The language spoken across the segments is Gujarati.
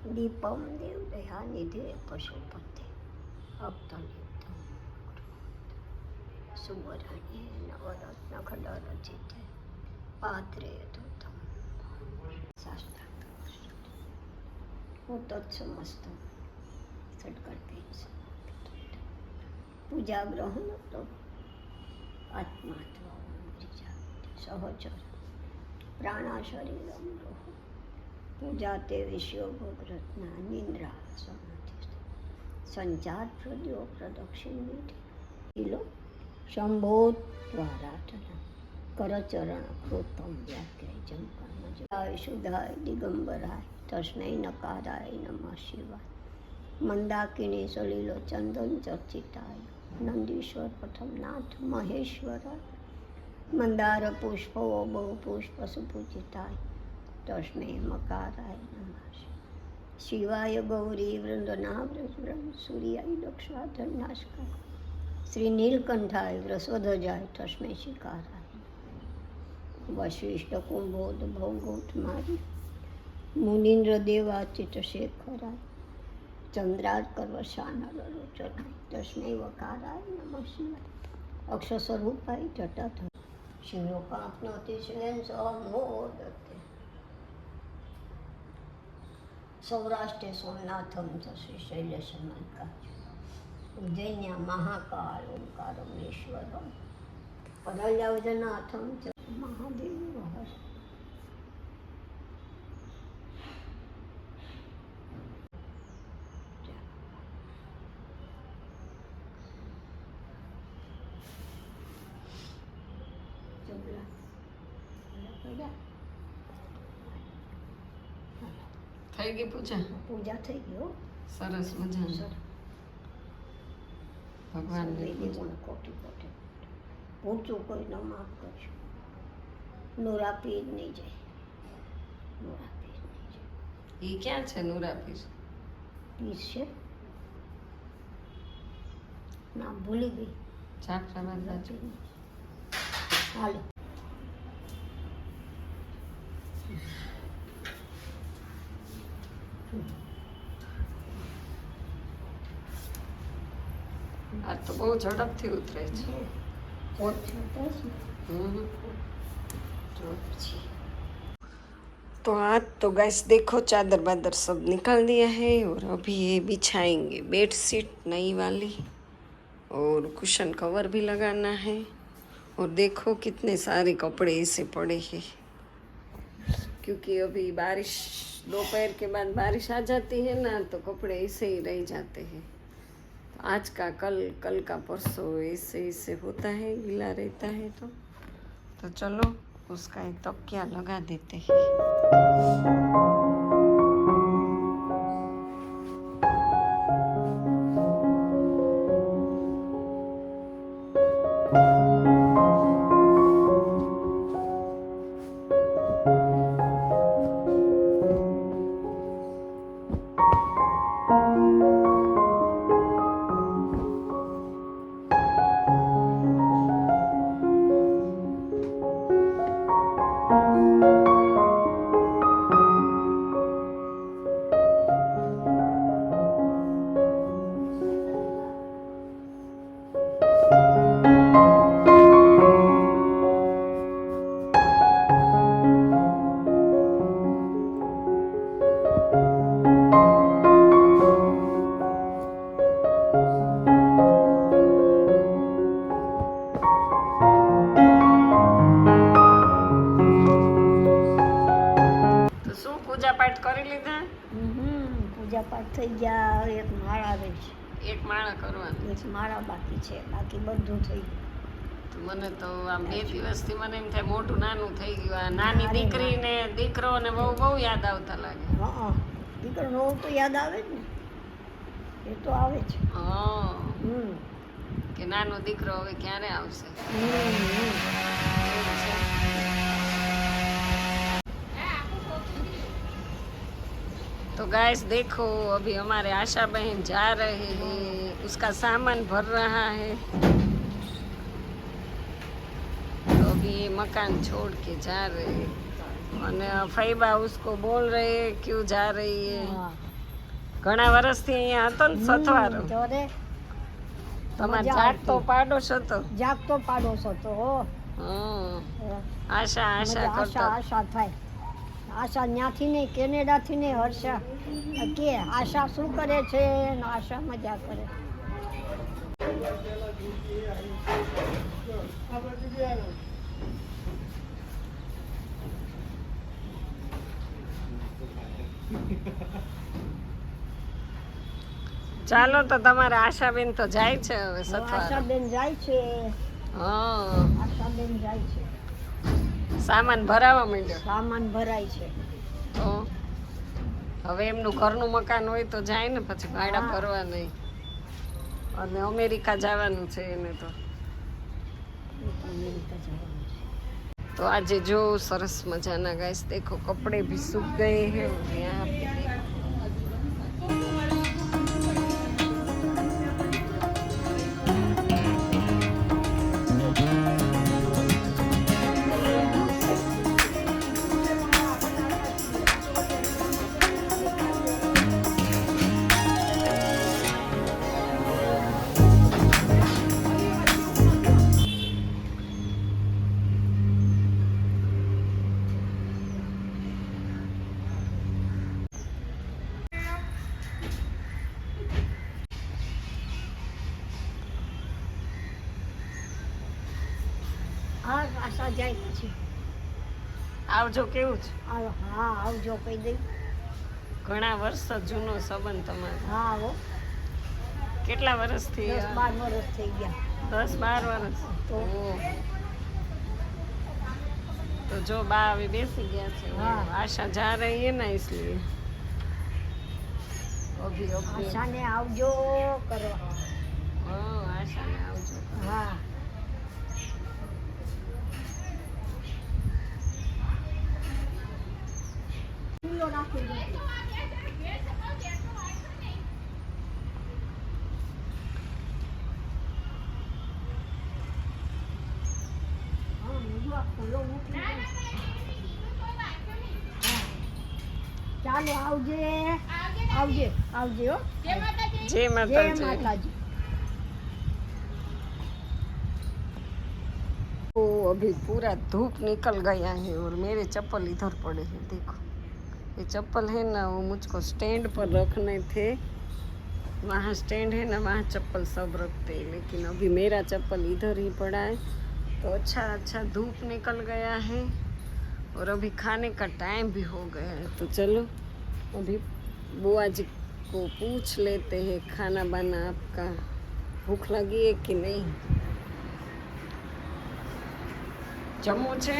दीपम देवदयानिधे पशुपते भक्तनित्यं सुवरणे नवरत्नखडरचिते पात्रे धूतं साष्टांग तत्समस्त सत्कर्ते पूजा ग्रहण तो आत्मा सहचर प्राणा शरीरम रोह पूजा ते विषयो भोगरत्ना निंद्रा समाधि संचार प्रद्यो प्रदक्षिण किलो शंभो द्वाराटना करचरण कृतम व्याख्याय जमकर्म शुद्धाय दिगंबराय तस्मै नकाराय नमः शिवाय मंदाकिनी सलिलो चंदन चर्चिताय नंदीश्वर प्रथम नाथ महेश्वराय मंदार पुष्प बहु पुष्प सुपूजिताय तस्मै मकाराय नमः शिवाय गौरी वृंदनाव्रम सूर्याय दक्षाधन्यास्काय श्री नीलकंठाय वृषध्वजाय तस्मै शिकाराय वशिष्ठ कुंभोद भौगोत्मारी मुनीन्द्र देवाचित शेखराय चंद्राकर्वशानरोचनाय तस्मै वकाराय नमः शिवाय अक्षस्वरूपाय जटाधर शिवलोकाप्नोति शिवेन मोदते सौराष्ट्रे सोमनाथम च श्रीशैलशमनकाच उज्जैन्या महाकाल ओंकारमेश्वरम पदल्यवजनाथम च महादेव થઈ ગઈ પૂજા પૂજા થઈ ગયો સરસ મજાની ભગવાનની પૂજા ખોટી ખોટી પૂછું કોઈ ન માફ કરજો નોરા પીર નહીં જાય નોરા પીર નહીં જાય એ ક્યાં છે નુરાપીર પીર છે નામ ભૂલી ગઈ જાફરાબાદ બાજુ હાલો આ તો બહુ ઝડપથી ઉતરે છે तो आज तो गैस देखो चादर वादर सब निकाल दिया है और अभी ये बिछाएंगे बेड शीट नई वाली और कुशन कवर भी लगाना है और देखो कितने सारे कपड़े ऐसे पड़े हैं क्योंकि अभी बारिश दोपहर के बाद बारिश आ जाती है ना तो कपड़े ऐसे ही रह जाते हैं आज का कल का परसों ऐसे होता है गीला रहता है तो चलो उसका एक तकिया लगा देते हैं પૂજા પાઠ થઈ ગયા એક માળા આવે છે એક માળા કરવાની એક માળા બાકી છે બાકી બધું થઈ ગયું તો મને તો આમ 2 દિવસથી મને એમ થાય મોટું નાનું થઈ ગયું આ નાની દીકરીને દીકરો ને બહુ યાદ આવતા લાગે હા દીકરો બહુ તો યાદ આવે જ ને એ તો આવે જ હા કે નાનો દીકરો હવે ક્યારે આવશે तो गैस देखो अभी हमारे आशा बहन जा रहे हैं उसका सामान भर रहा है तो अभी ये मकान छोड़ के जा रहे हैं और फैबा उसको बोल रहे हैं क्यों जा रही है ઘણા વર્ષથી અહીંયા હતો ને સથવારો તો રે તમારે મજા જાગતો આવતી. પાડો છો તો જાગતો પાડો છો તો હો હમ. આશા આશા આશા કરતા આશા થાય આશા ત્યાંથી નહીં કેનેડાથી નહીં હર્ષા કે આશા શું કરે છે ને આશા મજા કરે ચાલો તો તમારે આશાબેન તો જાય છે હવે સથવારો આશાબેન જાય છે હા આશાબેન જાય છે સામાન ભરાવા માંડ્યો સામાન ભરાય છે તો હવે એમનું ઘરનું મકાન હોય તો જાય ને પછી ભાડા હા. ભરવા નહીં અને અમેરિકા જવાનું છે એને તો અમેરિકા જવાનું છે. तो आज जो सरस मजाना गाइस देखो कपड़े भी सूख गए हैं और यहाँ पे હા આશા જાય પછી આવજો કેવું છે હા આવજો કહી દઈ ઘણા વર્ષ જૂનો સંબંધ તમારો હા હો કેટલા વર્ષથી 10-12 વર્ષ થઈ ગયા 10-12 વર્ષ તો. ઓહ. तो जो बा अभी बेसी गया थे हाँ. आशा जा रही है ना इसलिए अभी अभी આશાને આવજો કરવા हाँ आशा ने आवજો હા ફૂલો રાખી દીધી. હા, બીજું આ ફૂલો મૂકી દે. હા. ચાલો આવજે આવજે આવજે હો जय જય माता માતાજી तो अभी पूरा धूप निकल गया है और मेरे चप्पल इधर पड़े हैं देखो ये चप्पल है ना वो मुझको स्टैंड पर रखने थे वहाँ स्टैंड है ना वहाँ चप्पल सब रखते हैं लेकिन अभी मेरा चप्पल इधर ही पड़ा है तो अच्छा अच्छा धूप निकल गया है और अभी खाने का टाइम भी हो गया है तो चलो अभी बुआ जी को पूछ लेते हैं खाना बाना आपका भूख लगी है कि नहीं જમવું છે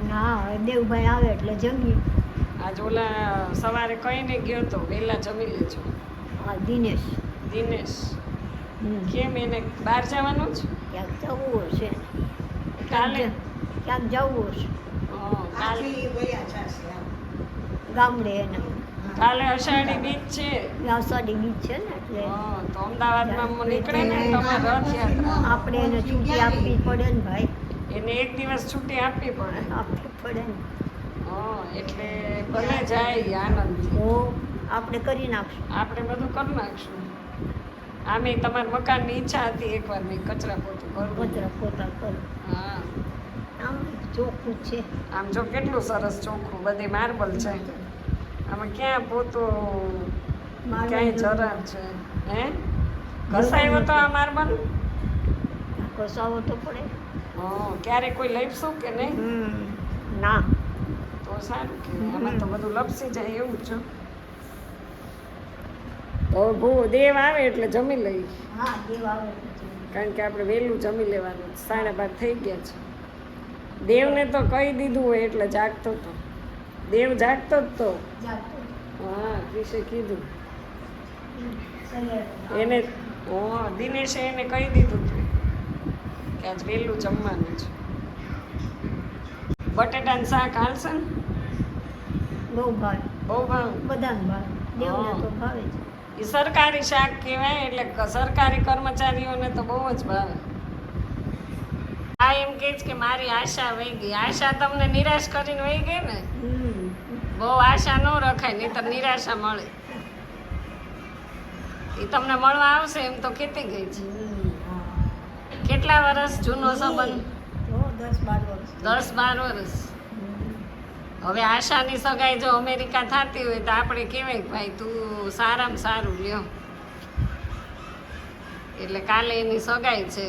ના હવે દેવભાઈ આવે એટલે જમીએ આજ ઓલા સવારે કહીને ગયો તો વહેલા જમી લેજો હા દિનેશ દિનેશ હમ. કેમ એને બહાર જવાનું છે ક્યાંક જવું હશે કાલે ક્યાંક જવું હશે કાલે ગામડે એને કાલે અષાઢી બીજ છે વ્યાસાડી બીચ છે ને એટલે તો અમદાવાદમાં નીકળે ને તમારે રથયાત્રા આપણે એને છૂટી આપવી પડે ને ભાઈ એને એક દિવસ છૂટી આપવી પડે આપવી પડે ને એટલે ભલે જાય આનંદ તો આપણે કરી નાખશું આપણે બધું કરી નાખશું આમે તમારા મકાનની ઈચ્છા હતી એકવાર મેં કચરા પોતું કરવું કચરા પોતા કરું હા આમ ચોખ્ખું છે આમ જો કેટલું સરસ ચોખ્ખું બધી માર્બલ છે આમાં ક્યાં પોતો ક્યાંય જરા છે હે ઘસાયો તો આ માર્બલ ઘસાવો તો પડે ક્યારે કોઈ લઈશું કે નહીં ના તો સારું કહેવાય આમાં તો બધું લપસી જાય એવું છે તો ભૂ દેવ આવે એટલે જમી લઈ હા દેવ આવે એટલે જમીએ. કારણ કે આપણે વહેલું જમી લેવાનું 12:30 થઈ ગયા છે દેવને તો કહી દીધું હોય એટલે જાગતો તો દેવ જાગતો જ તો જાગતો. હા ક્રિશે કીધું સવારે એને દિનેશે એને કહી દીધું હતું કે આજ વહેલું જમવાનું છે બટેટાનું શાક હાલશે ને બહુ ભાવે બહુ ભાવ બધાને ભાવે દેવને તો ભાવે છે એ સરકારી શાક કહેવાય એટલે સરકારી કર્મચારીઓને તો બહુ જ ભાવે આ એમ કહે છે કે મારી આશા વહી ગઈ આશા તમને નિરાશ કરીને વહી ગઈ ને બહુ આશા ન રખાય નહીં તો નિરાશા મળે એ તમને મળવા આવશે એમ તો કહેતી ગઈ છે. કેટલા વર્ષ જૂનો સંબંધ? 10-12 વર્ષ. હવે આશાની સગાઈ જો અમેરિકા થતી હોય તો આપણે કહેવાય કે ભાઈ તું સારામાં સારું લ્યો. એટલે કાલે એની સગાઈ છે.